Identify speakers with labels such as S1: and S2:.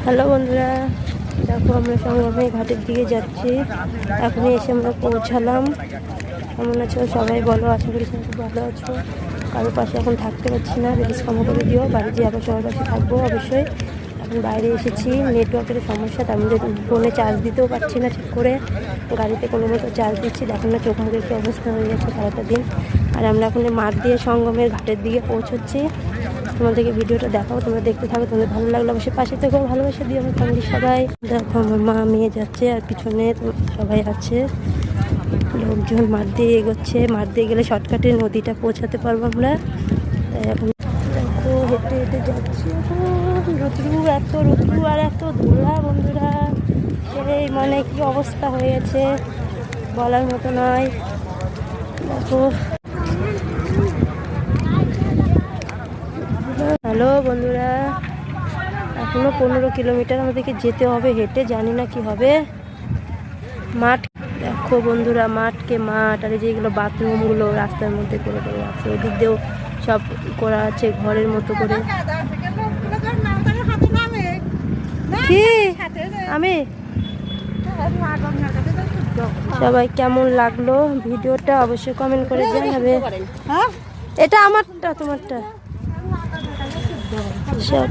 S1: Hello বন্ধুরা, দেখো আমরা সঙ্গমে ঘাটের দিকে যাচ্ছি। এখনই এসে আমরা পৌঁছালাম। কেমন আছো সবাই বলো? আশা করি সবাই খুব ভালো আছো। কারোর পাশে এখন থাকতে পারছি না, প্লিজ ক্ষমা করে দিও। বাড়ি যেয়ে আবার সবার পাশে থাকবো অবশ্যই। এখন বাইরে এসেছি, নেটওয়ার্কের সমস্যা, তার মধ্যে ফোনে চার্জ দিতেও পারছি না ঠিক করে। গাড়িতে কোনো মতো চার্জ দিচ্ছি, দেখুন না চোখ মুখের কী অবস্থা হয়ে গেছে সারাটা দিন। আর আমরা এখন মাঠ দিয়ে সঙ্গমের ঘাটের দিকে পৌঁছচ্ছি। তোমাদেরকে ভিডিওটা দেখাবো, তোমরা দেখতে থাকো। তোমাদের ভালো লাগলো অবশ্যই পাশে থেকেও ভালোবাসা দিও আমার ফ্যামিলি সবাই। দেখো আমার মা মেয়ে যাচ্ছে, আর পিছনে সবাই আছে, লোকজন মাঠ দিয়ে এগোচ্ছে। মাঠ দিয়ে গেলে শর্টকাটে নদীটা পৌঁছাতে পারবো আমরা। তাই এখন দেখো হেঁটে হেঁটে যাচ্ছি। রুদ্রু, এত রুদ্রু আর এত ধুলা বন্ধুরা, সেই মানে কি অবস্থা হয়েছে বলার মতো নয়। দেখো, হ্যালো বন্ধুরা, এখনো 15 কিলোমিটার আমাদেরকে যেতে হবে হেঁটে, জানি না কি হবে। মাঠ দেখো বন্ধুরা, মাঠকে মাঠ, আর এই যেগুলো বাথরুমগুলো রাস্তার মধ্যে করে করে আছে, ওদিক দিয়েও সব করা আছে ঘরের মতো করে। কি আমি সবাই কেমন লাগলো ভিডিওটা অবশ্যই কমেন্ট করে জানাবে। এটা আমারটা, তোমারটা সব